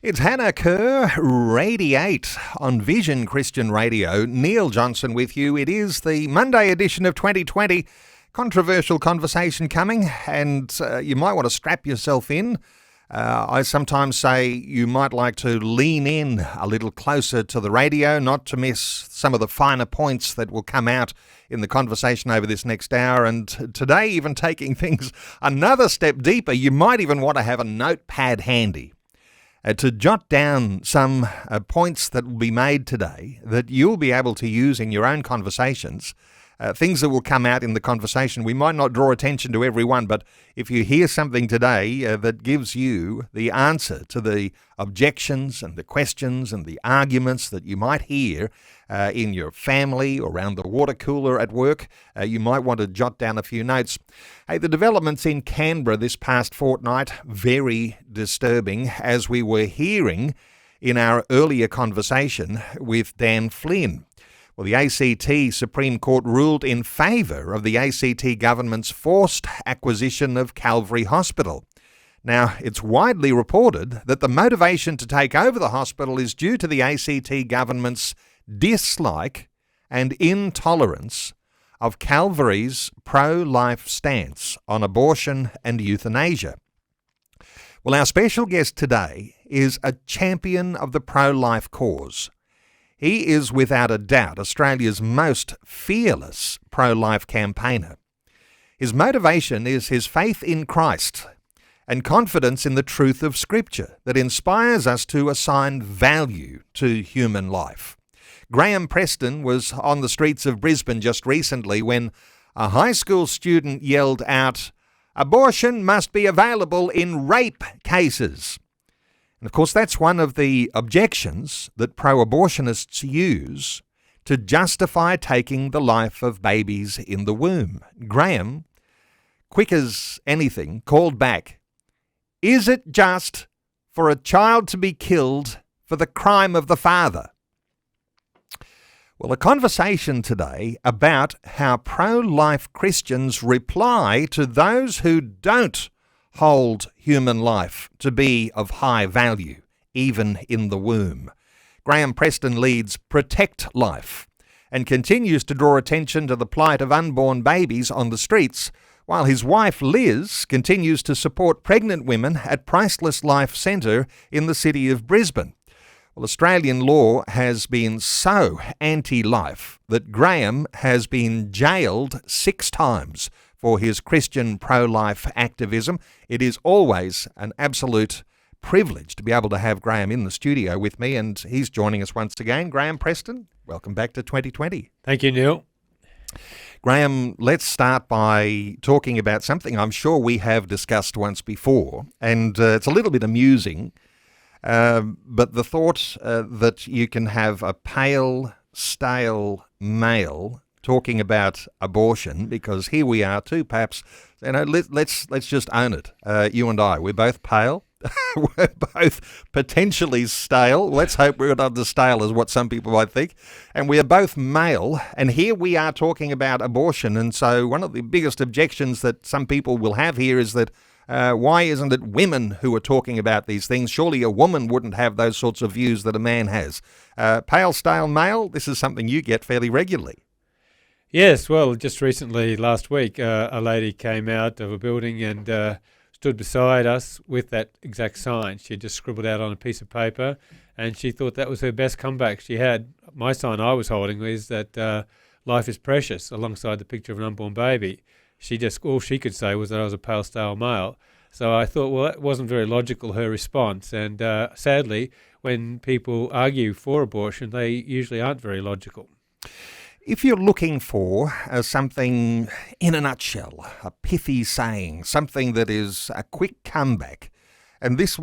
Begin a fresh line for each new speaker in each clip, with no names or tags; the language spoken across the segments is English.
It's Hannah Kerr, Radiate on Vision Christian Radio. Neil Johnson with you. It is the Monday edition of 2020. Controversial conversation coming, and you might want to strap yourself in. I sometimes say you might like to lean in a little closer to the radio, not to miss some of the finer points that will come out in the conversation over this next hour. And today, even taking things another step deeper, you might even want to have a notepad handy. To jot down some points that will be made today that you'll be able to use in your own conversations, things that will come out in the conversation. We might not draw attention to every one, but if you hear something today that gives you the answer to the objections and the questions and the arguments that you might hear in your family or around the water cooler at work, you might want to jot down a few notes. Hey, the developments in Canberra this past fortnight, very disturbing, as we were hearing in our earlier conversation with Dan Flynn. Well, the ACT Supreme Court ruled in favour of the ACT government's forced acquisition of Calvary Hospital. Now, it's widely reported that the motivation to take over the hospital is due to the ACT government's dislike and intolerance of Calvary's pro-life stance on abortion and euthanasia. Well, our special guest today is a champion of the pro-life cause. He is without a doubt Australia's most fearless pro-life campaigner. His motivation is his faith in Christ and confidence in the truth of Scripture that inspires us to assign value to human life. Graham Preston was on the streets of Brisbane just recently when a high school student yelled out, "Abortion must be available in rape cases." And of course, that's one of the objections that pro-abortionists use to justify taking the life of babies in the womb. Graham, quick as anything, called back, "Is it just for a child to be killed for the crime of the father?" Well, a conversation today about how pro-life Christians reply to those who don't hold human life to be of high value, even in the womb. Graham Preston leads Protect Life and continues to draw attention to the plight of unborn babies on the streets, while his wife Liz continues to support pregnant women at Priceless Life Centre in the city of Brisbane. Well, Australian law has been so anti-life that Graham has been jailed 6 times for his Christian pro-life activism. It is always an absolute privilege to be able to have Graham in the studio with me, and he's joining us once again. Graham Preston, welcome back to 2020.
Thank you, Neil.
Graham, let's start by talking about something I'm sure we have discussed once before, and it's a little bit amusing, but the thought that you can have a pale, stale male talking about abortion, because here we are, two paps. Let's just own it. You and I, we're both pale. We're both potentially stale. Let's hope we're not as stale as what some people might think. And we are both male. And here we are talking about abortion. And so one of the biggest objections that some people will have here is that why isn't it women who are talking about these things? Surely a woman wouldn't have those sorts of views that a man has. Pale, stale male, this is something you get fairly regularly.
Yes, well, just recently, last week, a lady came out of a building and stood beside us with that exact sign. She just scribbled out on a piece of paper, and she thought that was her best comeback she had. My sign I was holding is that life is precious, alongside the picture of an unborn baby. All she could say was that I was a pale, stale male. So I thought, well, that wasn't very logical, her response. And sadly, when people argue for abortion, they usually aren't very logical.
If you're looking for something in a nutshell, a pithy saying, something that is a quick comeback, and this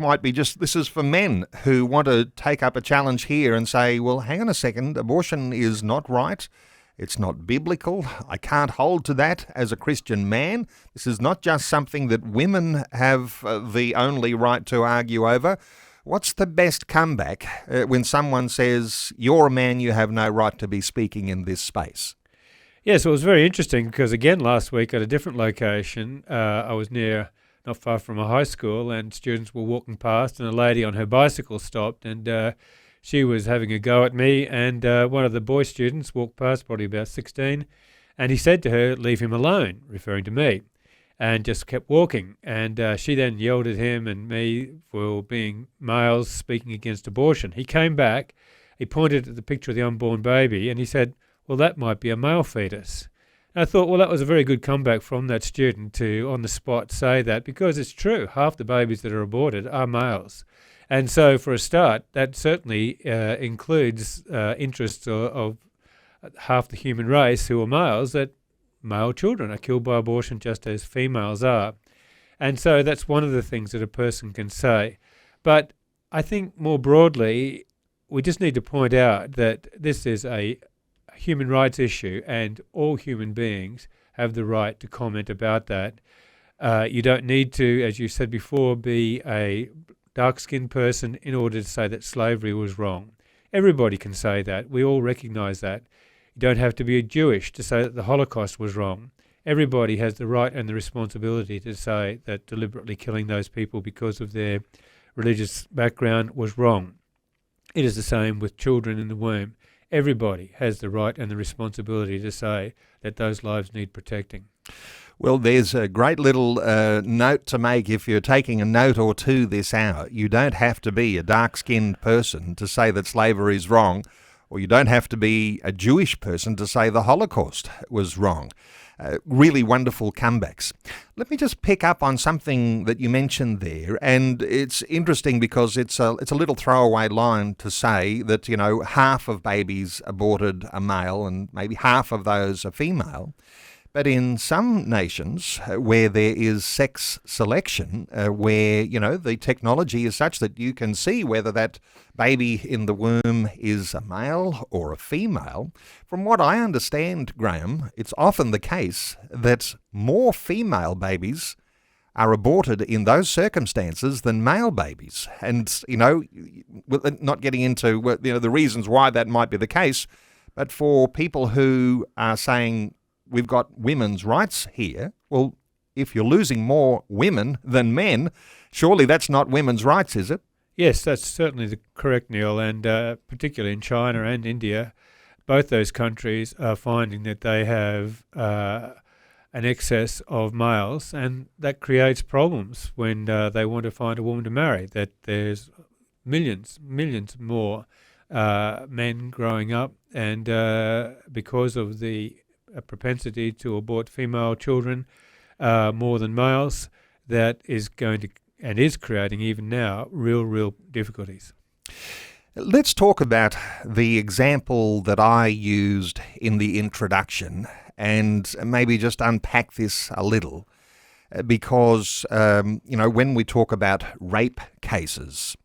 is for men who want to take up a challenge here and say, well, hang on a second, abortion is not right. It's not biblical. I can't hold to that as a Christian man. This is not just something that women have the only right to argue over. What's the best comeback when someone says, you're a man, you have no right to be speaking in this space?
Yes, it was very interesting because, again, last week at a different location, I was near not far from a high school, and students were walking past, and a lady on her bicycle stopped, and she was having a go at me, and one of the boy students walked past, probably about 16, and he said to her, "Leave him alone," referring to me, and just kept walking. And she then yelled at him and me for being males speaking against abortion. He came back, he pointed at the picture of the unborn baby, and he said, "Well, that might be a male fetus." And I thought, well, that was a very good comeback from that student to, on the spot, say that, because it's true. Half the babies that are aborted are males. And so, for a start, that certainly includes interests of half the human race who are males, that male children are killed by abortion just as females are. And so that's one of the things that a person can say. But I think more broadly, we just need to point out that this is a human rights issue, and all human beings have the right to comment about that. You don't need to, as you said before, be a dark-skinned person in order to say that slavery was wrong. Everybody can say that. We all recognise that. You don't have to be a Jewish to say that the Holocaust was wrong. Everybody has the right and the responsibility to say that deliberately killing those people because of their religious background was wrong. It is the same with children in the womb. Everybody has the right and the responsibility to say that those lives need protecting.
Well, there's a great little note to make if you're taking a note or two this hour. You don't have to be a dark-skinned person to say that slavery is wrong, or you don't have to be a Jewish person to say the Holocaust was wrong. Really wonderful comebacks. Let me just pick up on something that you mentioned there, and it's interesting because it's a little throwaway line to say that, you know, half of babies aborted are male and maybe half of those are female. But in some nations where there is sex selection, where, you know, the technology is such that you can see whether that baby in the womb is a male or a female, from what I understand, Graham, it's often the case that more female babies are aborted in those circumstances than male babies. And, you know, not getting into, you know, the reasons why that might be the case, but for people who are saying, we've got women's rights here. Well, if you're losing more women than men, surely that's not women's rights, is it?
Yes, that's certainly correct, Neil, and particularly in China and India, both those countries are finding that they have an excess of males, and that creates problems when they want to find a woman to marry, that there's millions more men growing up, and because of the a propensity to abort female children more than males, that is going to and is creating even now real difficulties.
Let's talk about the example that I used in the introduction and maybe just unpack this a little, because you know, when we talk about rape cases,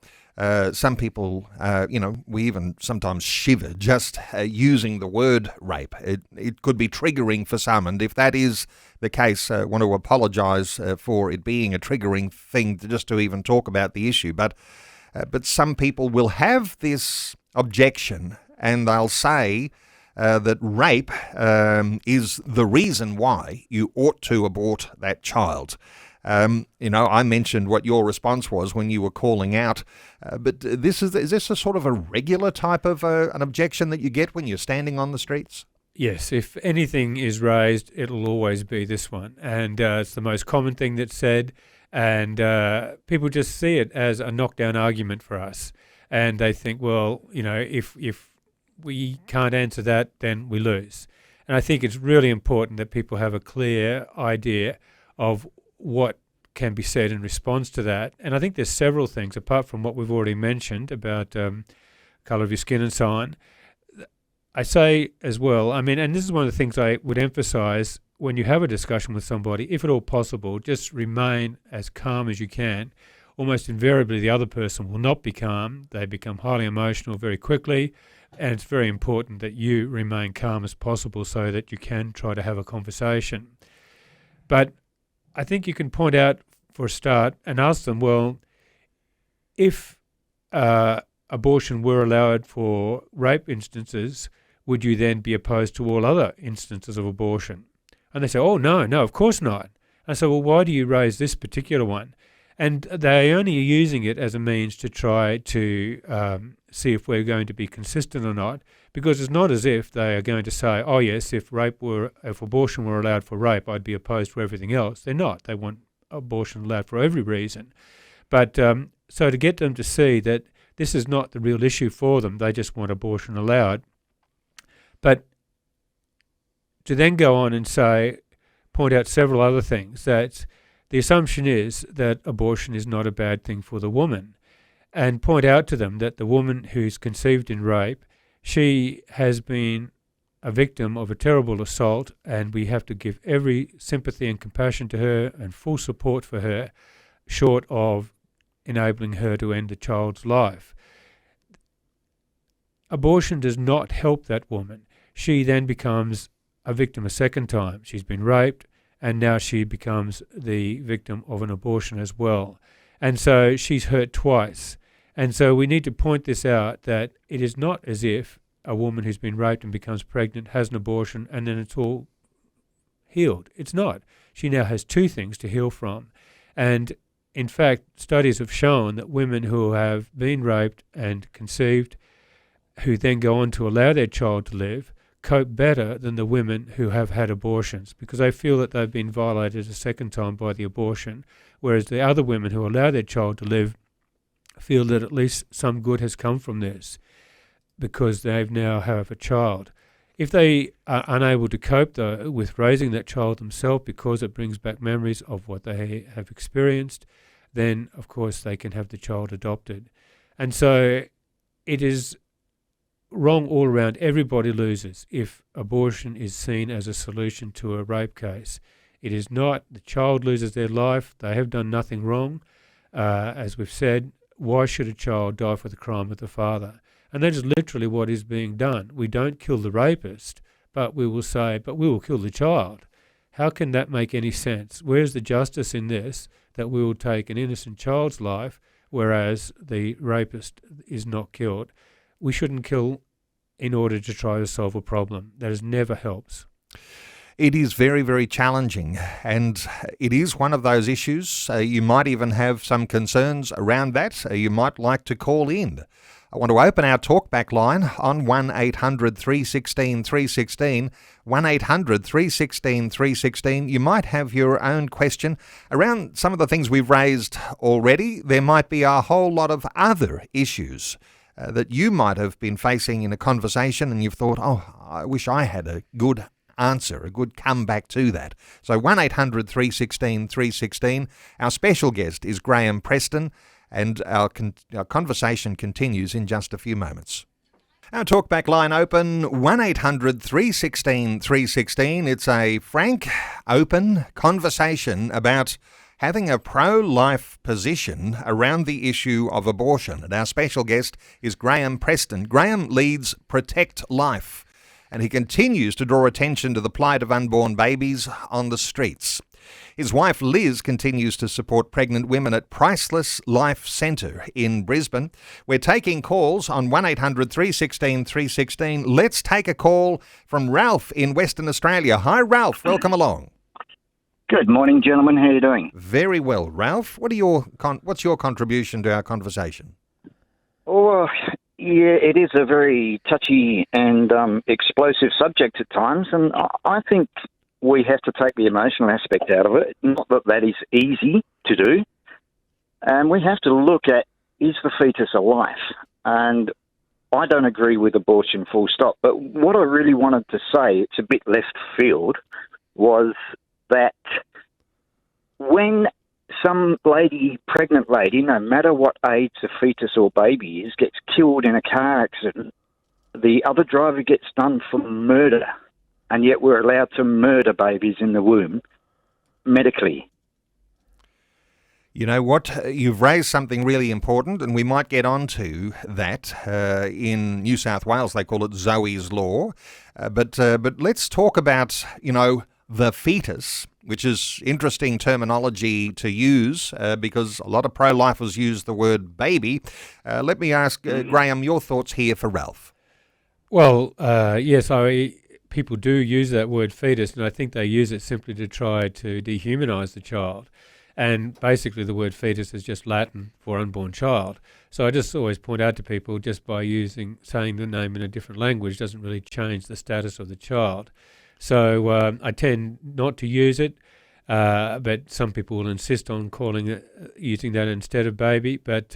some people, you know, we even sometimes shiver just using the word rape. It could be triggering for some, and if that is the case, I want to apologise for it being a triggering thing to even talk about the issue. But some people will have this objection, and they'll say that rape is the reason why you ought to abort that child. You know, I mentioned what your response was when you were calling out, but is this a sort of a regular type of an objection that you get when you're standing on the streets?
Yes, if anything is raised, it'll always be this one, and it's the most common thing that's said, and people just see it as a knockdown argument for us, and they think, well, you know, if we can't answer that, then we lose. And I think it's really important that people have a clear idea of what can be said in response to that. And I think there's several things, apart from what we've already mentioned about colour of your skin and so on. I say as well, I mean, and this is one of the things I would emphasise when you have a discussion with somebody, if at all possible, just remain as calm as you can. Almost invariably, the other person will not be calm. They become highly emotional very quickly, and it's very important that you remain calm as possible so that you can try to have a conversation. But I think you can point out for a start and ask them, well, if abortion were allowed for rape instances, would you then be opposed to all other instances of abortion? And they say, oh, no, of course not. I said, well, why do you raise this particular one? And they only are using it as a means to try to see if we're going to be consistent or not, because it's not as if they are going to say, oh yes, if abortion were allowed for rape, I'd be opposed to everything else. They're not. They want abortion allowed for every reason. But so to get them to see that this is not the real issue for them, they just want abortion allowed. But to then go on and point out several other things, that the assumption is that abortion is not a bad thing for the woman, and point out to them that the woman who's conceived in rape, she has been a victim of a terrible assault, and we have to give every sympathy and compassion to her and full support for her, short of enabling her to end the child's life. Abortion does not help that woman. She then becomes a victim a second time. She's been raped, and now she becomes the victim of an abortion as well. And so she's hurt twice. And so we need to point this out, that it is not as if a woman who's been raped and becomes pregnant has an abortion and then it's all healed. It's not. She now has two things to heal from. And in fact, studies have shown that women who have been raped and conceived, who then go on to allow their child to live, cope better than the women who have had abortions, because they feel that they've been violated a second time by the abortion, whereas the other women who allow their child to live feel that at least some good has come from this because they now have a child. If they are unable to cope, though, with raising that child themselves because it brings back memories of what they have experienced, then, of course, they can have the child adopted. And so it is wrong all around. Everybody loses if abortion is seen as a solution to a rape case. It is not. The child loses their life. They have done nothing wrong. As we've said, why should a child die for the crime of the father? And that is literally what is being done. We don't kill the rapist, but we will say, but we will kill the child. How can that make any sense? Where's the justice in this, that we will take an innocent child's life, whereas the rapist is not killed? We shouldn't kill in order to try to solve a problem. That has never helps.
It is very, very challenging, and it is one of those issues. You might even have some concerns around that. You might like to call in. I want to open our talkback line on 1800 316 316, 1800 316 316. You might have your own question around some of the things we've raised already. There might be a whole lot of other issues that you might have been facing in a conversation and you've thought, oh, I wish I had a good answer, a good comeback to that. So 1800 316 316. Our special guest is Graham Preston, and our conversation continues in just a few moments. Our talkback line open, 1800 316 316. It's a frank, open conversation about having a pro-life position around the issue of abortion. And our special guest is Graham Preston. Graham leads Protect Life, and he continues to draw attention to the plight of unborn babies on the streets. His wife Liz continues to support pregnant women at Priceless Life Centre in Brisbane. We're taking calls on 1800 316 316. Let's take a call from Ralph in Western Australia. Hi Ralph, welcome along.
Good morning, gentlemen. How are you doing?
Very well, Ralph. What's your contribution to our conversation?
Oh, yeah, it is a very touchy and explosive subject at times, and I think we have to take the emotional aspect out of it. Not that that is easy to do. And we have to look at, is the fetus a life? And I don't agree with abortion full stop. But what I really wanted to say, it's a bit left field, was that when some pregnant lady, no matter what age the fetus or baby is, gets killed in a car accident, the other driver gets done for murder. And yet we're allowed to murder babies in the womb medically.
You know what? You've raised something really important, and we might get on to that. In New South Wales, they call it Zoe's Law. But let's talk about, the fetus, which is interesting terminology to use because a lot of pro-lifers use the word baby. Let me ask, Graham, your thoughts here for Ralph.
Well, yes, people do use that word fetus, and I think they use it simply to try to dehumanize the child. And basically the word fetus is just Latin for unborn child. So I just always point out to people, just by saying the name in a different language doesn't really change the status of the child. So I tend not to use it, but some people will insist on using that instead of baby. But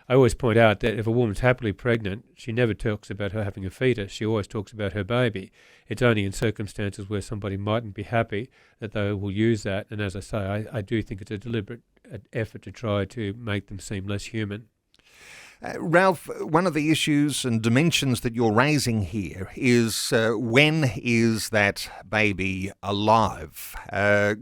I always point out that if a woman's happily pregnant, she never talks about her having a fetus. She always talks about her baby. It's only in circumstances where somebody mightn't be happy that they will use that. And as I say, I do think it's a deliberate effort to try to make them seem less human.
Ralph, one of the issues and dimensions that you're raising here is when is that baby alive?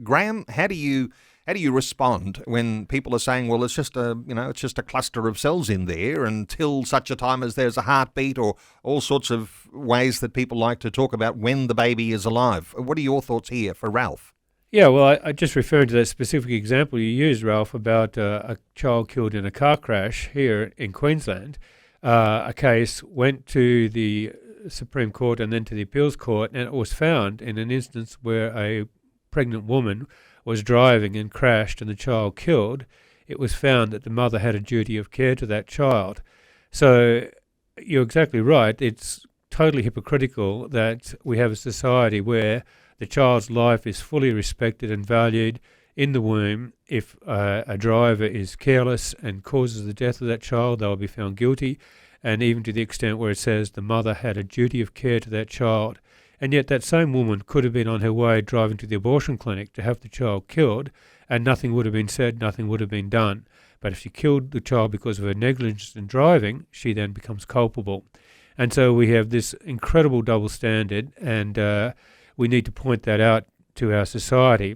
Graham, how do you respond when people are saying, well, it's just a cluster of cells in there until such a time as there's a heartbeat, or all sorts of ways that people like to talk about when the baby is alive? What are your thoughts here for Ralph?
Yeah, well, I just referred to that specific example you used, Ralph, about a child killed in a car crash here in Queensland. A case went to the Supreme Court and then to the Appeals Court, and it was found in an instance where a pregnant woman was driving and crashed and the child killed. It was found that the mother had a duty of care to that child. So you're exactly right. It's totally hypocritical that we have a society where the child's life is fully respected and valued in the womb. If a driver is careless and causes the death of that child, they'll be found guilty, and even to the extent where it says the mother had a duty of care to that child. And yet that same woman could have been on her way driving to the abortion clinic to have the child killed, and nothing would have been said, nothing would have been done. But if she killed the child because of her negligence in driving, she then becomes culpable. And so we have this incredible double standard, and we need to point that out to our society.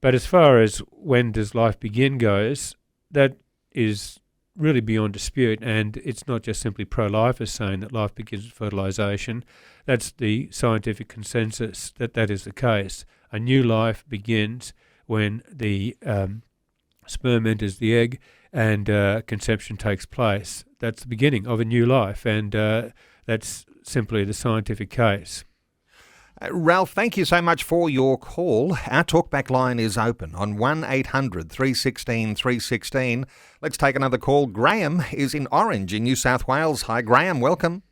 But as far as when does life begin goes, that is really beyond dispute, and it's not just simply pro-lifers saying that life begins with fertilisation. That's the scientific consensus, that is the case. A new life begins when the sperm enters the egg and conception takes place. That's the beginning of a new life, and that's simply the scientific case.
Ralph, thank you so much for your call. Our talkback line is open on 1800 316 316. Let's take another call. Graham is in Orange in New South Wales. Hi, Graham. Welcome.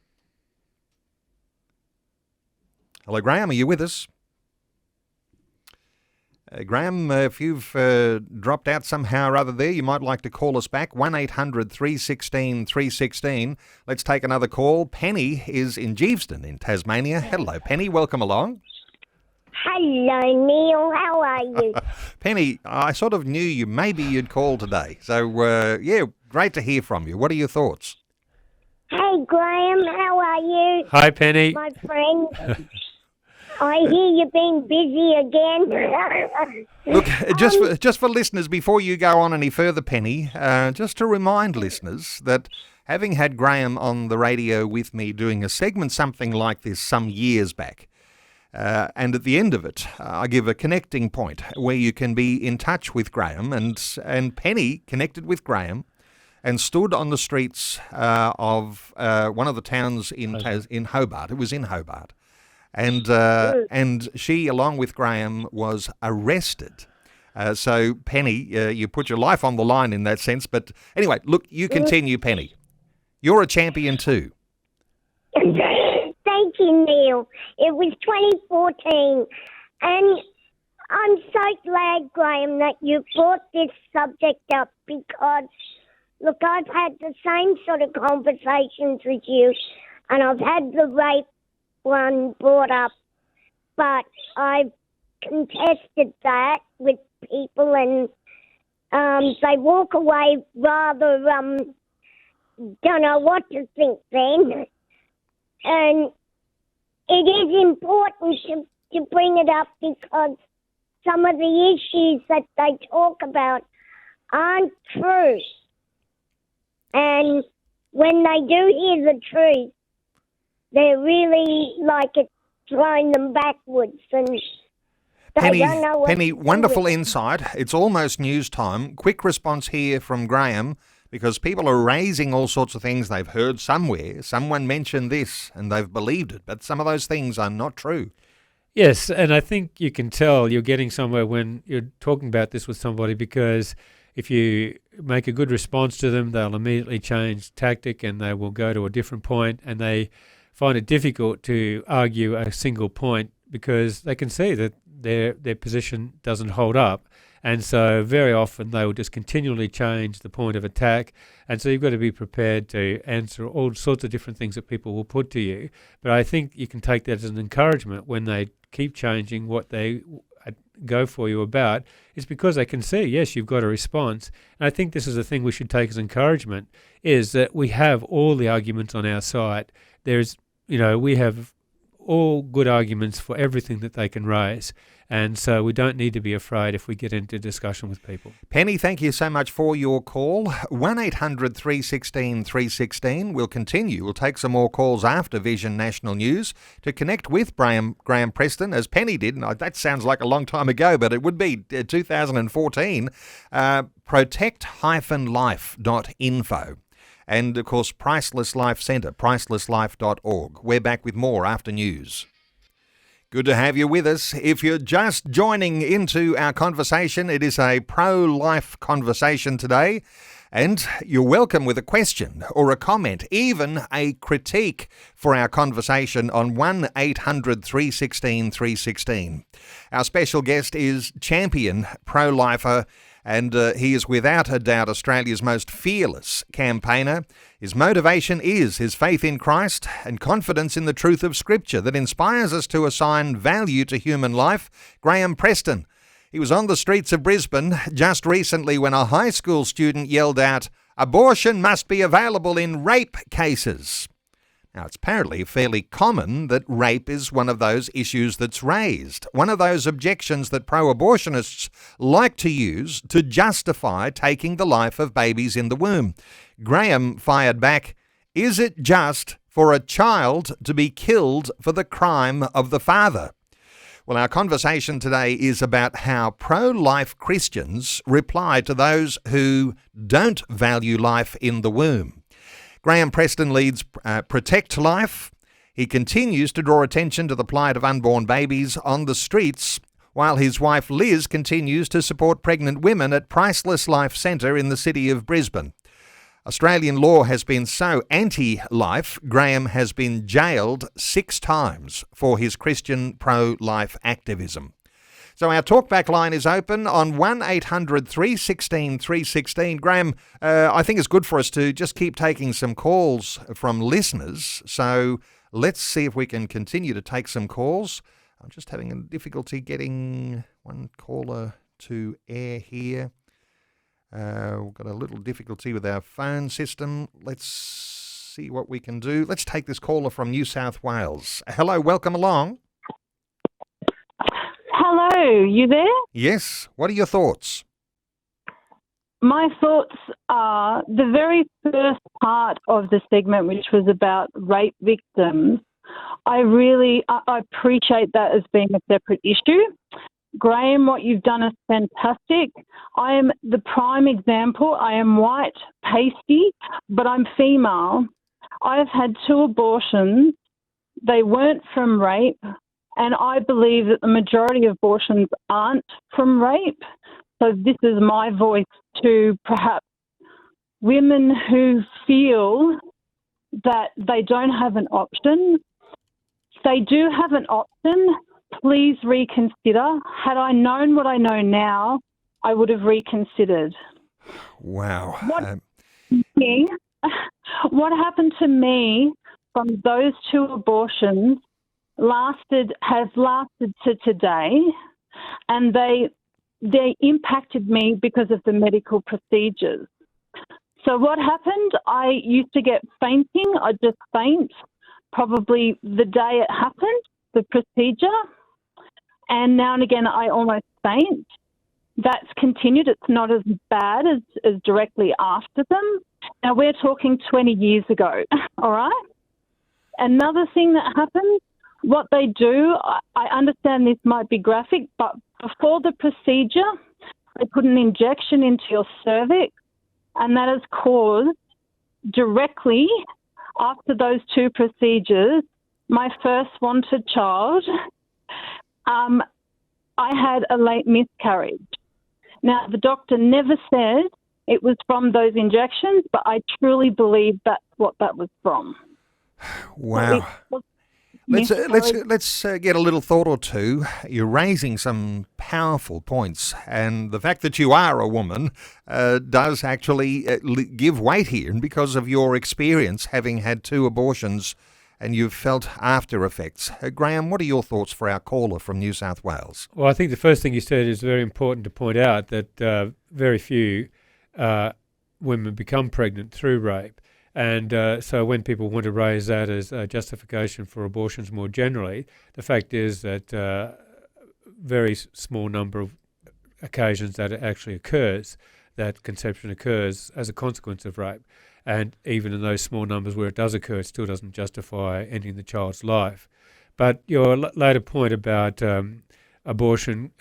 Hello, Graham. Are you with us? Graham, if you've dropped out somehow or other there, you might like to call us back, 1800 316 316. Let's take another call. Penny is in Geeveston in Tasmania. Hello, Penny. Welcome along.
Hello, Neil. How are you?
Penny, I sort of knew maybe you'd call today. So, great to hear from you. What are your thoughts?
Hey, Graham. How are you?
Hi, Penny.
My friend. I hear you've been busy again.
Look, just for listeners, before you go on any further, Penny, just to remind listeners that having had Graham on the radio with me doing a segment something like this some years back, and at the end of it, I give a connecting point where you can be in touch with Graham, and Penny connected with Graham and stood on the streets of one of the towns in Hobart. It was in Hobart. And she, along with Graham, was arrested. So, Penny, you put your life on the line in that sense. But anyway, look, you continue, Penny. You're a champion too.
Thank you, Neil. It was 2014. And I'm so glad, Graham, that you brought this subject up because, look, I've had the same sort of conversations with you, and I've had the rape one brought up, but I've contested that with people, and they walk away rather don't know what to think then. And it is important to bring it up because some of the issues that they talk about aren't true. And when they do hear the truth, they're really like it's throwing them backwards, and they don't know what
Penny,
to do
wonderful
with it.
insight. It's almost news time. Quick response here from Graham, because people are raising all sorts of things they've heard somewhere. Someone mentioned this and they've believed it, but some of those things are not true.
Yes, and I think you can tell you're getting somewhere when you're talking about this with somebody, because if you make a good response to them, they'll immediately change tactic and they will go to a different point, and they find it difficult to argue a single point because they can see that their position doesn't hold up. And so very often they will just continually change the point of attack. And so you've got to be prepared to answer all sorts of different things that people will put to you. But I think you can take that as an encouragement when they keep changing what they go for you about. It's because they can see, yes, you've got a response. And I think this is the thing we should take as encouragement, is that we have all the arguments on our side. We have all good arguments for everything that they can raise. And so we don't need to be afraid if we get into discussion with people.
Penny, thank you so much for your call. 1-800-316-316. We'll continue. We'll take some more calls after Vision National News to connect with Graham Preston, as Penny did. And that sounds like a long time ago, but it would be 2014. Protect-life.info. And, of course, Priceless Life Centre, pricelesslife.org. We're back with more after news. Good to have you with us. If you're just joining into our conversation, it is a pro-life conversation today, and you're welcome with a question or a comment, even a critique for our conversation on 1-800-316-316. Our special guest is champion pro-lifer, and he is without a doubt Australia's most fearless campaigner. His motivation is his faith in Christ and confidence in the truth of Scripture that inspires us to assign value to human life. Graham Preston. He was on the streets of Brisbane just recently when a high school student yelled out, "Abortion must be available in rape cases." Now, it's apparently fairly common that rape is one of those issues that's raised, one of those objections that pro-abortionists like to use to justify taking the life of babies in the womb. Graham fired back, "Is it just for a child to be killed for the crime of the father?" Well, our conversation today is about how pro-life Christians reply to those who don't value life in the womb. Graham Preston leads Protect Life. He continues to draw attention to the plight of unborn babies on the streets, while his wife Liz continues to support pregnant women at Priceless Life Centre in the city of Brisbane. Australian law has been so anti-life, Graham has been jailed 6 times for his Christian pro-life activism. So our talkback line is open on 1-800-316-316. Graham, I think it's good for us to just keep taking some calls from listeners. So let's see if we can continue to take some calls. I'm just having a difficulty getting one caller to air here. We've got a little difficulty with our phone system. Let's see what we can do. Let's take this caller from New South Wales. Hello, welcome along.
Hello, you there?
Yes. What are your thoughts?
My thoughts are the very first part of the segment, which was about rape victims. I appreciate that as being a separate issue. Graham, what you've done is fantastic. I am the prime example. I am white, pasty, but I'm female. I've had 2 abortions. They weren't from rape. And I believe that the majority of abortions aren't from rape. So this is my voice to perhaps women who feel that they don't have an option. If they do have an option, please reconsider. Had I known what I know now, I would have reconsidered.
Wow.
What happened to me from those 2 abortions has lasted to today, and they impacted me because of the medical procedures. So what happened? I used to get fainting. I'd just faint probably the day it happened, the procedure, and now and again I almost faint. That's continued. It's not as bad as directly after them. Now we're talking 20 years ago, all right? Another thing that happened, what they do, I understand this might be graphic, but before the procedure, they put an injection into your cervix, and that has caused directly after those 2 procedures, my first wanted child I had a late miscarriage. Now, the doctor never said it was from those injections, but I truly believe that's what that was from.
Wow. Let's get a little thought or two. You're raising some powerful points, and the fact that you are a woman does actually give weight here, and because of your experience having had 2 abortions and you've felt after effects. Graham, what are your thoughts for our caller from New South Wales?
Well, I think the first thing you said is very important to point out, that very few women become pregnant through rape. And so when people want to raise that as a justification for abortions more generally, the fact is that very small number of occasions that it actually occurs, that conception occurs as a consequence of rape. And even in those small numbers where it does occur, it still doesn't justify ending the child's life. But your later point about abortion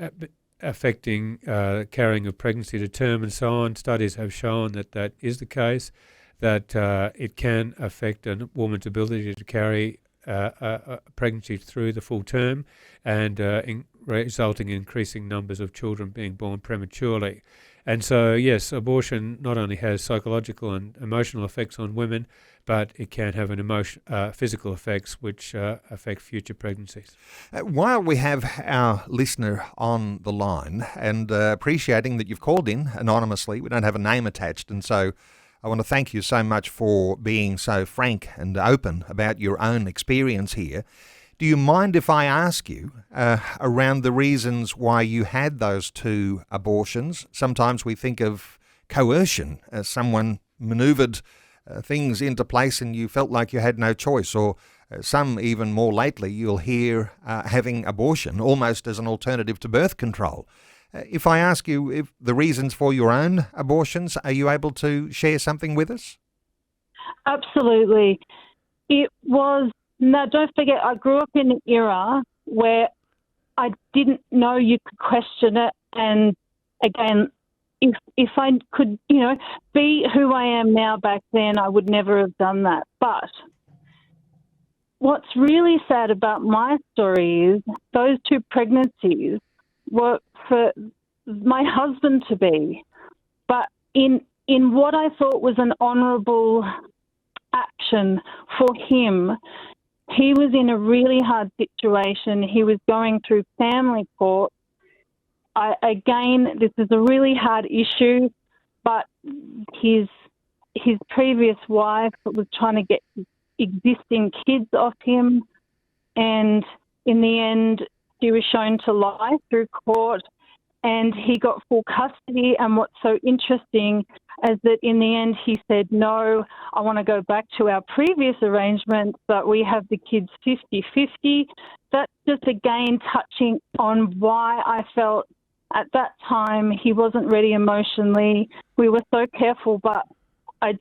affecting carrying of pregnancy to term and so on, studies have shown that that is the case, that it can affect a woman's ability to carry a pregnancy through the full term, and resulting in increasing numbers of children being born prematurely. And so, yes, abortion not only has psychological and emotional effects on women, but it can have an physical effects which affect future pregnancies.
While we have our listener on the line, and appreciating that you've called in anonymously, we don't have a name attached, and so I want to thank you so much for being so frank and open about your own experience here. Do you mind if I ask you around the reasons why you had those 2 abortions? Sometimes we think of coercion as someone manoeuvred things into place and you felt like you had no choice, or some even more lately you'll hear having abortion almost as an alternative to birth control. If I ask you if the reasons for your own abortions, are you able to share something with us?
Absolutely. It was, now don't forget, I grew up in an era where I didn't know you could question it. And again, if I could, be who I am now back then, I would never have done that. But what's really sad about my story is those 2 pregnancies were for my husband-to-be. But in what I thought was an honourable action for him, he was in a really hard situation. He was going through family court. Again, this is a really hard issue, but his previous wife was trying to get existing kids off him, and in the end, she was shown to lie through court, and he got full custody. And what's so interesting is that in the end he said, no, I want to go back to our previous arrangement, but we have the kids 50-50. That's just again touching on why I felt at that time he wasn't ready emotionally. We were so careful, but I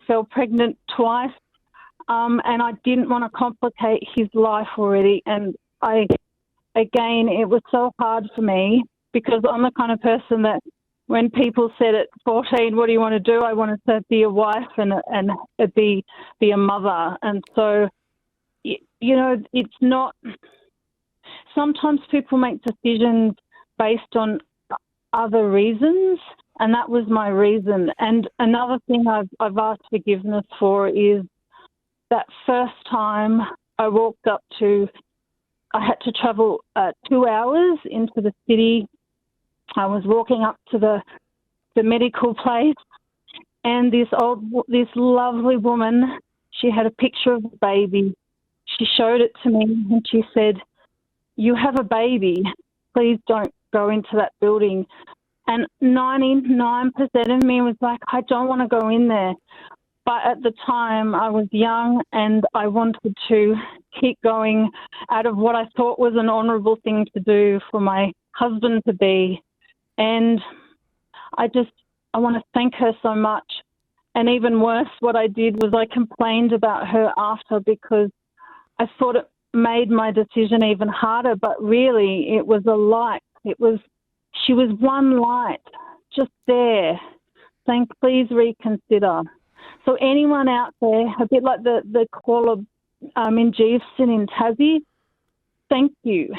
fell pregnant twice, and I didn't want to complicate his life already. And again, it was so hard for me because I'm the kind of person that when people said at 14, what do you want to do? I wanted to be a wife and be a mother. And so, it's not, sometimes people make decisions based on other reasons, and that was my reason. And another thing I've asked forgiveness for is that first time I walked up to, I had to travel 2 hours into the city. I was walking up to the medical place, and this lovely woman, she had a picture of a baby. She showed it to me and she said, "You have a baby. Please don't go into that building." And 99% of me was like, I don't want to go in there. But at the time, I was young and I wanted to keep going out of what I thought was an honourable thing to do for my husband-to-be. And I want to thank her so much. And even worse, what I did was I complained about her after because I thought it made my decision even harder. But really, it was a light. She was one light just there saying, please reconsider. So anyone out there, a bit like the caller in Jeeveson in Tassie, thank you.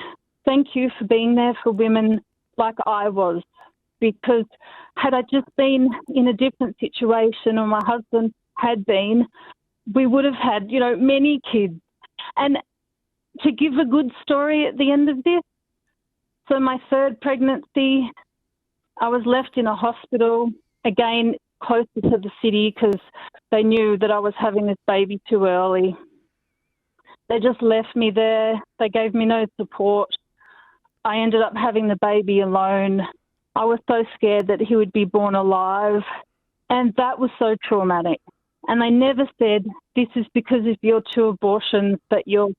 thank you for being there for women like I was, because had I just been in a different situation, or my husband had been, we would have had, many kids. And to give a good story at the end of this, so my third pregnancy, I was left in a hospital, again, closer to the city, because they knew that I was having this baby too early. They just left me there. They gave me no support. I ended up having the baby alone. I was so scared that he would be born alive, and that was so traumatic. And they never said, this is because of your 2 abortions that your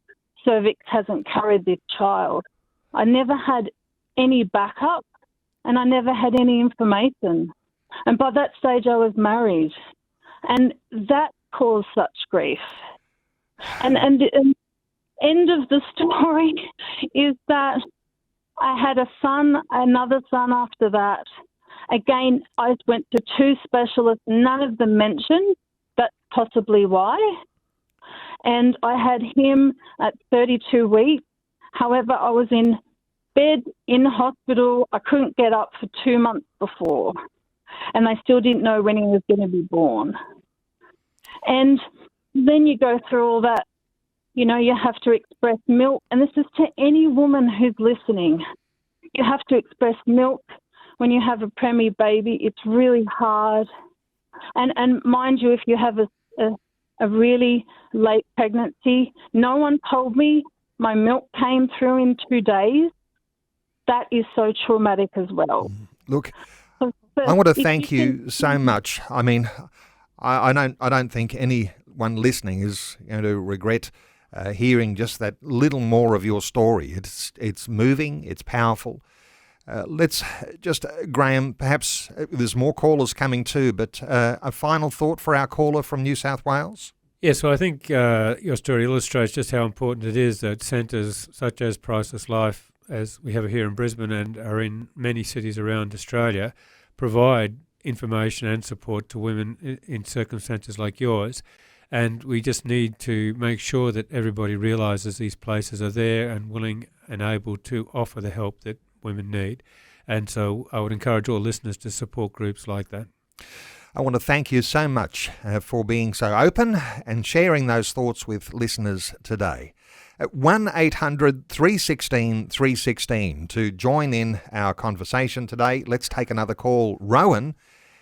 cervix hasn't carried this child. I never had any backup, and I never had any information. And by that stage, I was married, and that caused such grief. And the end of the story is that I had a son, another son after that. Again, I went to 2 specialists. None of them mentioned that's possibly why. And I had him at 32 weeks. However, I was in bed in hospital. I couldn't get up for 2 months before. And they still didn't know when he was going to be born. And then you go through all that. You have to express milk. And this is to any woman who's listening. You have to express milk when you have a preemie baby. It's really hard. And mind you, if you have a really late pregnancy, no one told me my milk came through in 2 days. That is so traumatic as well.
Look,
But
I want to thank you so much. I mean, I don't think anyone listening is going to regret hearing just that little more of your story. It's moving, it's powerful. Let's just, Graham, perhaps there's more callers coming too, but a final thought for our caller from New South Wales?
Yes, well, I think your story illustrates just how important it is that centres such as Priceless Life, as we have here in Brisbane and are in many cities around Australia, provide information and support to women in circumstances like yours. And we just need to make sure that everybody realises these places are there and willing and able to offer the help that women need. And so I would encourage all listeners to support groups like that.
I want to thank you so much for being so open and sharing those thoughts with listeners today. 1-800-316-316 to join in our conversation today. Let's take another call. Rowan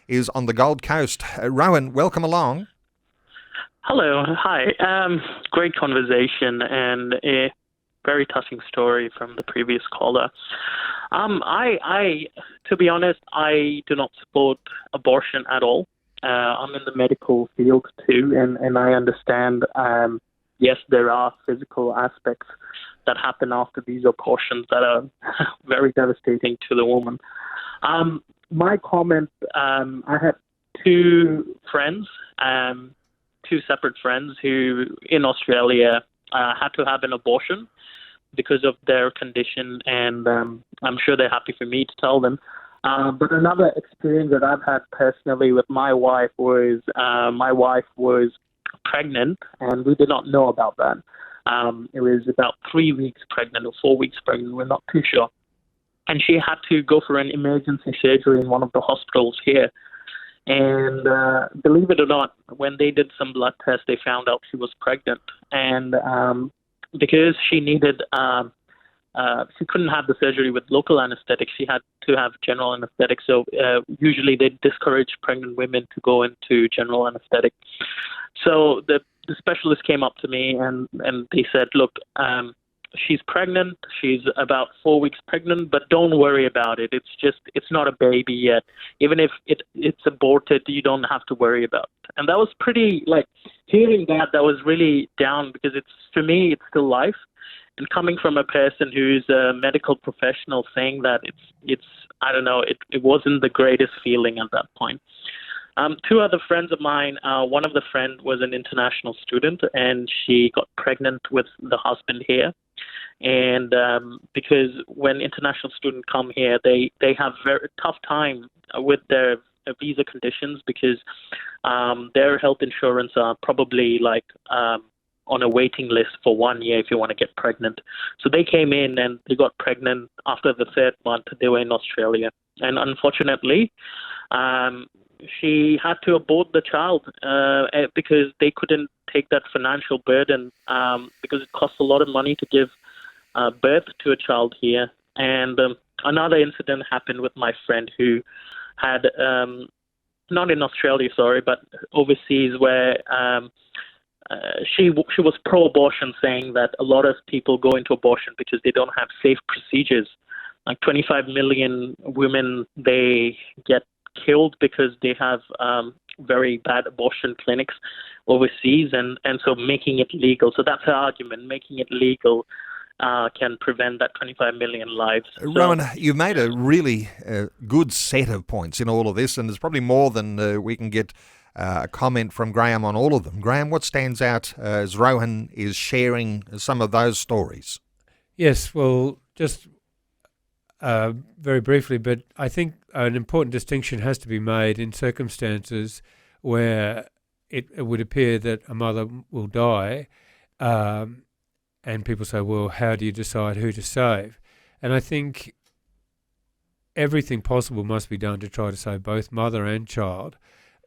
is on the Gold Coast. Rowan, welcome along.
Hello. Hi. Great conversation and a very touching story from the previous caller. I, to be honest, I do not support abortion at all. I'm in the medical field too, and I understand, yes, there are physical aspects that happen after these abortions that are very devastating to the woman. My comment, I had 2 friends, 2 separate friends who in Australia had to have an abortion because of their condition, and I'm sure they're happy for me to tell them. But another experience that I've had personally with my wife was pregnant, and we did not know about that. It was about 3 weeks pregnant or 4 weeks pregnant, we're not too sure. And she had to go for an emergency surgery in one of the hospitals here. And believe it or not, when they did some blood tests, they found out she was pregnant. And because she needed, she couldn't have the surgery with local anesthetic, she had to have general anesthetic. So usually they discourage pregnant women to go into general anesthetic. So the specialist came up to me and they said, look, she's pregnant. She's about 4 weeks pregnant, but don't worry about it. It's not a baby yet. Even if it's aborted, you don't have to worry about it. And that was pretty, hearing that was really down, because for me, it's still life. And coming from a person who's a medical professional saying that, I don't know, it wasn't the greatest feeling at that point. 2 other friends of mine, one of the friend was an international student, and she got pregnant with the husband here. And because when international students come here, they have very tough time with their visa conditions, because their health insurance are probably on a waiting list for 1 year if you want to get pregnant. So they came in and they got pregnant. After the third month, they were in Australia. And unfortunately, she had to abort the child because they couldn't take that financial burden because it costs a lot of money to give birth to a child here. And another incident happened with my friend who had, not in Australia, sorry, but overseas, where she was pro-abortion, saying that a lot of people go into abortion because they don't have safe procedures. Like 25 million women, they get killed because they have very bad abortion clinics overseas, and so making it legal. So that's her argument, making it legal can prevent that 25 million lives.
Rowan, you've made a really good set of points in all of this, and there's probably more than we can get a comment from Graham on all of them. Graham, what stands out as Rowan is sharing some of those stories?
Yes, well, just very briefly, but I think an important distinction has to be made in circumstances where it would appear that a mother will die, and people say, well, how do you decide who to save? And I think everything possible must be done to try to save both mother and child.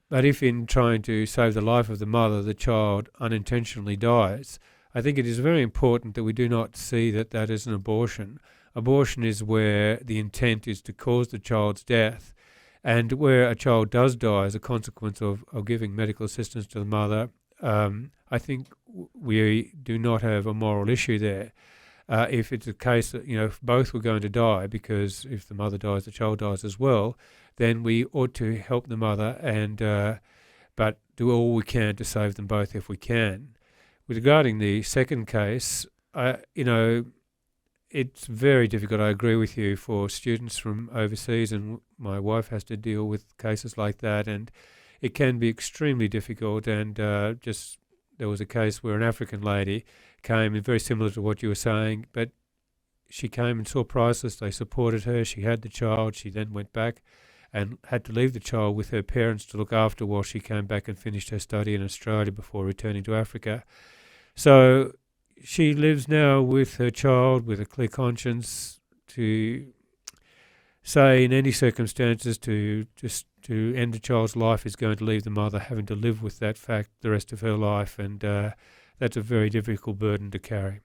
But if in trying to save the life of the mother, the child unintentionally dies, I think it is very important that we do not see that as an abortion. Abortion is where the intent is to cause the child's death, and where a child does die as a consequence of giving medical assistance to the mother. I think we do not have a moral issue there. If it's a case that, if both were going to die, because if the mother dies, the child dies as well, then we ought to help the mother and but do all we can to save them both if we can. Regarding the second case, it's very difficult, I agree with you, for students from overseas, and my wife has to deal with cases like that, and it can be extremely difficult. And there was a case where an African lady came, and very similar to what you were saying, but she came and saw Priceless. They supported her. She had the child. She then went back and had to leave the child with her parents to look after while she came back and finished her study in Australia before returning to Africa. So she lives now with her child with a clear conscience to say in any circumstances to end a child's life is going to leave the mother having to live with that fact the rest of her life, and that's a very difficult burden to carry.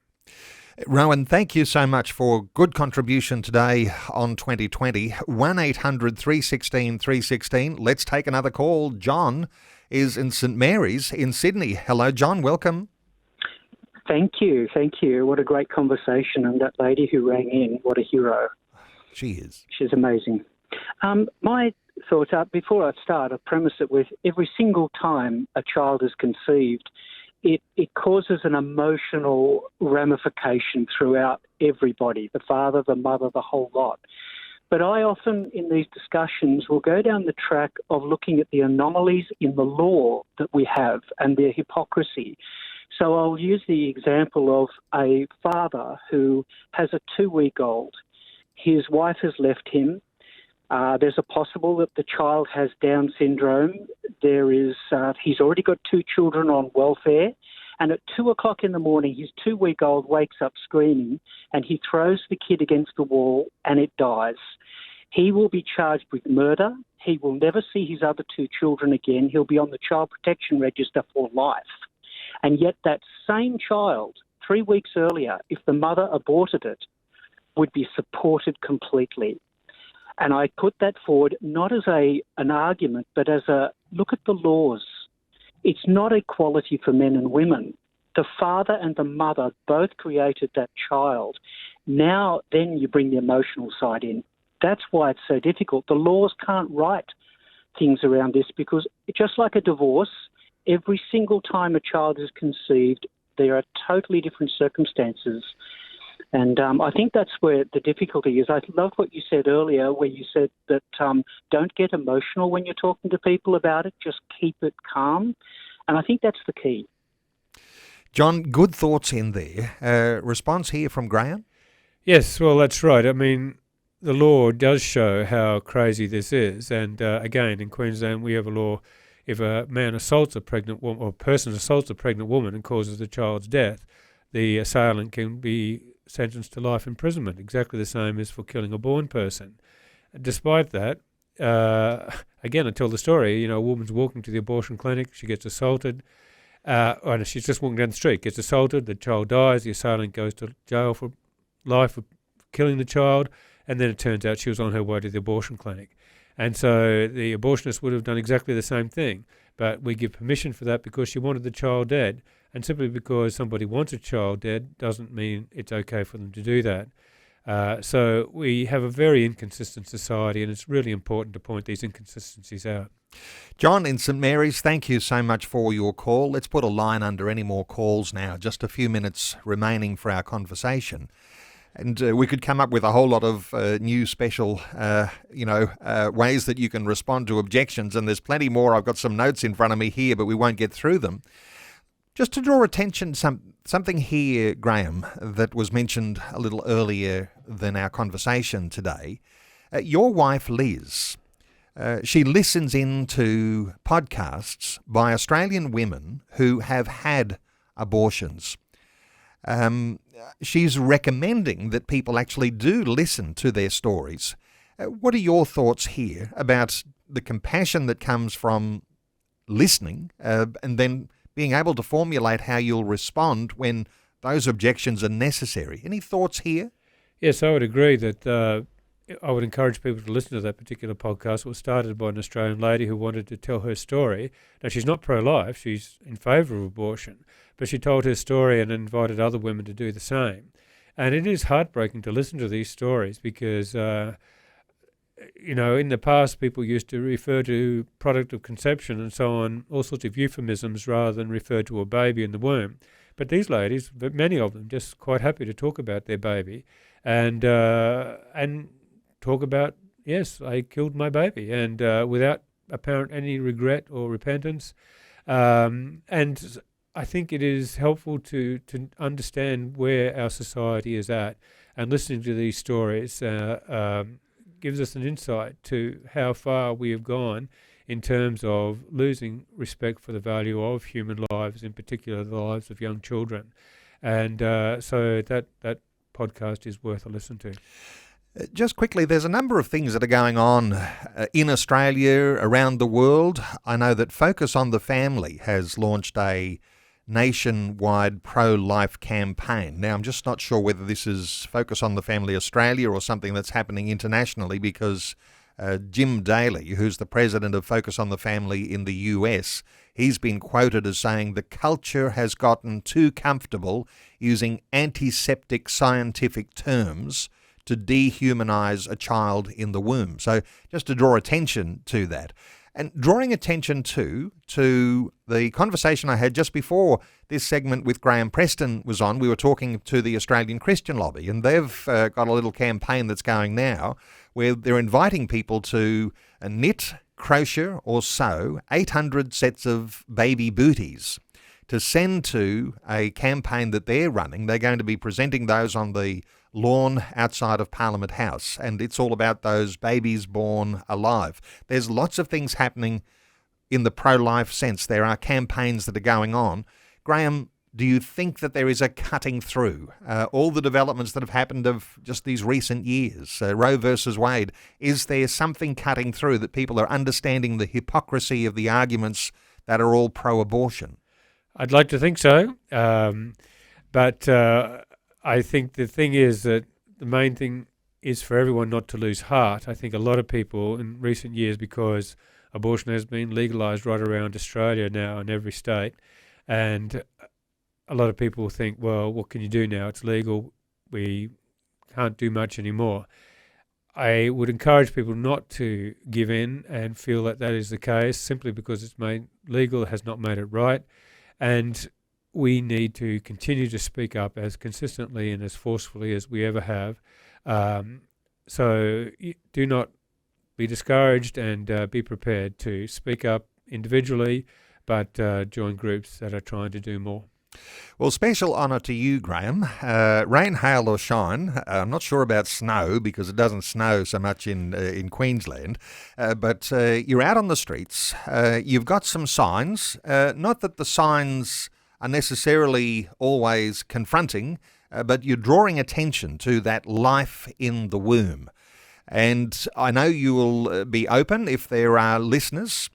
Rowan, thank you so much for good contribution today on 2020. 1-800 316 316. Let's take another call. John is in St Mary's in Sydney. Hello, John. Welcome.
Thank you. What a great conversation. And that lady who rang in, what a hero.
She is.
She's amazing. My thoughts are, before I start, I premise it with every single time a child is conceived, it causes an emotional ramification throughout everybody, the father, the mother, the whole lot. But I often, in these discussions, will go down the track of looking at the anomalies in the law that we have and their hypocrisy. So I'll use the example of a father who has a 2-week-old. His wife has left him. There's a possible that the child has Down syndrome. He's already got 2 children on welfare. And at 2 o'clock in the morning, his 2-week-old wakes up screaming and he throws the kid against the wall and it dies. He will be charged with murder. He will never see his other 2 children again. He'll be on the Child Protection Register for life. And yet that same child, 3 weeks earlier, if the mother aborted it, would be supported completely. And I put that forward not as an argument, but as a look at the laws. It's not equality for men and women. The father and the mother both created that child. Now then you bring the emotional side in. That's why it's so difficult. The laws can't write things around this because just like a divorce, every single time a child is conceived, there are totally different circumstances. And I think that's where the difficulty is. I loved what you said earlier, where you said that don't get emotional when you're talking to people about it, just keep it calm. And I think that's the key.
John, good thoughts in there. Response here from Graham?
Yes, well, that's right. I mean, the law does show how crazy this is. And again, in Queensland, we have a law if a man assaults a pregnant woman, or a person assaults a pregnant woman and causes the child's death, the assailant can be sentenced to life imprisonment, exactly the same as for killing a born person. Despite that, again, I tell the story, a woman's walking to the abortion clinic, she gets assaulted, and she's just walking down the street, gets assaulted, the child dies, the assailant goes to jail for life for killing the child, and then it turns out she was on her way to the abortion clinic. And so the abortionist would have done exactly the same thing, but we give permission for that because she wanted the child dead. And simply because somebody wants a child dead doesn't mean it's okay for them to do that. So we have a very inconsistent society, and it's really important to point these inconsistencies out.
John in St Mary's, thank you so much for your call. Let's put a line under any more calls now. Just a few minutes remaining for our conversation. And we could come up with a whole lot of new special, ways that you can respond to objections. And there's plenty more. I've got some notes in front of me here, but we won't get through them. Just to draw attention, something here, Graham, that was mentioned a little earlier than our conversation today. Your wife, Liz, she listens into podcasts by Australian women who have had abortions. She's recommending that people actually do listen to their stories. What are your thoughts here about the compassion that comes from listening and then being able to formulate how you'll respond when those objections are necessary? Any thoughts here?
Yes, I would agree that I would encourage people to listen to that particular podcast. It was started by an Australian lady who wanted to tell her story. Now, she's not pro-life, she's in favour of abortion, but she told her story and invited other women to do the same. And it is heartbreaking to listen to these stories because, in the past people used to refer to product of conception and so on, all sorts of euphemisms rather than refer to a baby in the womb. But these ladies, many of them, just quite happy to talk about their baby and talk about, yes, I killed my baby, and without apparent any regret or repentance. And I think it is helpful to understand where our society is at, and listening to these stories gives us an insight to how far we have gone in terms of losing respect for the value of human lives, in particular the lives of young children. And so that podcast is worth a listen to.
Just quickly, there's a number of things that are going on in Australia, around the world. I know that Focus on the Family has launched a nationwide pro-life campaign. Now, I'm just not sure whether this is Focus on the Family Australia or something that's happening internationally, because Jim Daly, who's the president of Focus on the Family in the US, he's been quoted as saying the culture has gotten too comfortable using antiseptic scientific terms to dehumanize a child in the womb. So just to draw attention to that. And drawing attention to the conversation I had just before this segment with Graham Preston was on. We were talking to the Australian Christian Lobby, and they've got a little campaign that's going now where they're inviting people to knit, crochet or sew 800 sets of baby booties to send to a campaign that they're running. They're going to be presenting those on the lawn outside of Parliament House, and it's all about those babies born alive. There's lots of things happening in the pro-life sense. There are campaigns that are going on. Graham, do you think that there is a cutting through all the developments that have happened of just these recent years, Roe versus Wade? Is there something cutting through that people are understanding the hypocrisy of the arguments that are all pro-abortion?
I'd like to think so, but I think the thing is that the main thing is for everyone not to lose heart. I think a lot of people in recent years, because abortion has been legalised right around Australia now in every state, and a lot of people think, well, what can you do now? It's legal. We can't do much anymore. I would encourage people not to give in and feel that that is the case simply because it's made legal, has not made it right. And we need to continue to speak up as consistently and as forcefully as we ever have. So do not be discouraged, and be prepared to speak up individually, but join groups that are trying to do more.
Well, special honour to you, Graham. Rain, hail or shine. I'm not sure about snow because it doesn't snow so much in Queensland. But you're out on the streets. You've got some signs. Not that the signs are necessarily always confronting, but you're drawing attention to that life in the womb. And I know you will be open if there are listeners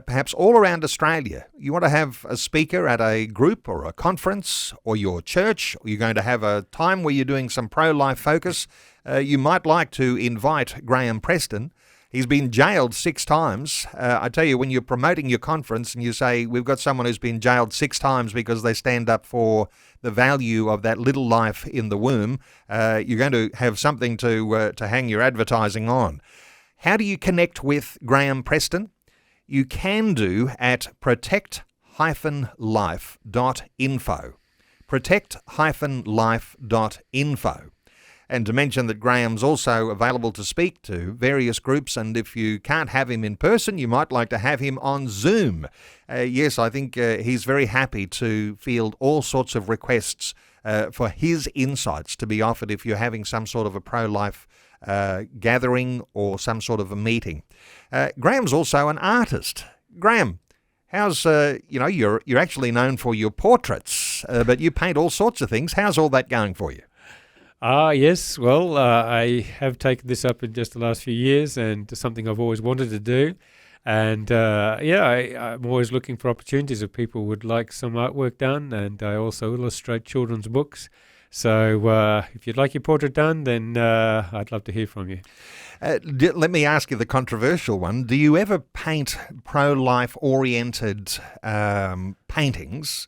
perhaps all around Australia. You want to have a speaker at a group or a conference or your church, or you're going to have a time where you're doing some pro-life focus. You might like to invite Graham Preston. He's been jailed 6 times. I tell you, when you're promoting your conference and you say, we've got someone who's been jailed 6 times because they stand up for the value of that little life in the womb, you're going to have something to hang your advertising on. How do you connect with Graham Preston? You can do at protect-life.info. Protect-life.info. And to mention that Graham's also available to speak to various groups, and if you can't have him in person, you might like to have him on Zoom. Yes, I think he's very happy to field all sorts of requests for his insights to be offered if you're having some sort of a pro-life gathering or some sort of a meeting. Graham's also an artist. Graham, how's, you're actually known for your portraits, but you paint all sorts of things. How's all that going for you?
Yes, well, I have taken this up in just the last few years, and it's something I've always wanted to do. And I'm always looking for opportunities if people would like some artwork done, and I also illustrate children's books. So if you'd like your portrait done, then I'd love to hear from you.
Let me ask you the controversial one. Do you ever paint pro-life oriented paintings?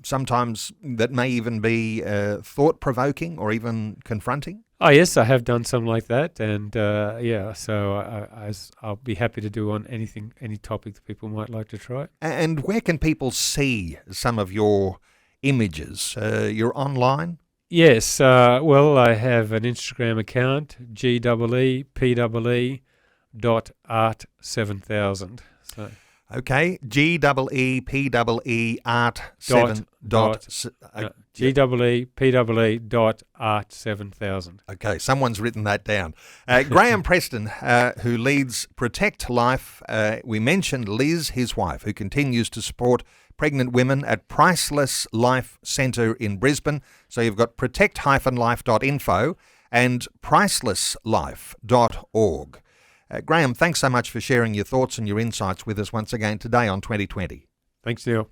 Sometimes that may even be thought-provoking or even confronting?
Oh, yes, I have done some like that. And so I'll be happy to do on any topic that people might like to try.
And where can people see some of your images? You're online?
Yes, well, I have an Instagram account, GEEPEE.art7000. So.
Okay, GEEPEE art 7
GEEPEE.art7000.
Okay, someone's written that down. Graham Preston, who leads Protect Life. We mentioned Liz, his wife, who continues to support pregnant women at Priceless Life Centre in Brisbane. So you've got protect-life.info and pricelesslife.org. Graham, thanks so much for sharing your thoughts and your insights with us once again today on 2020.
Thanks, Neil.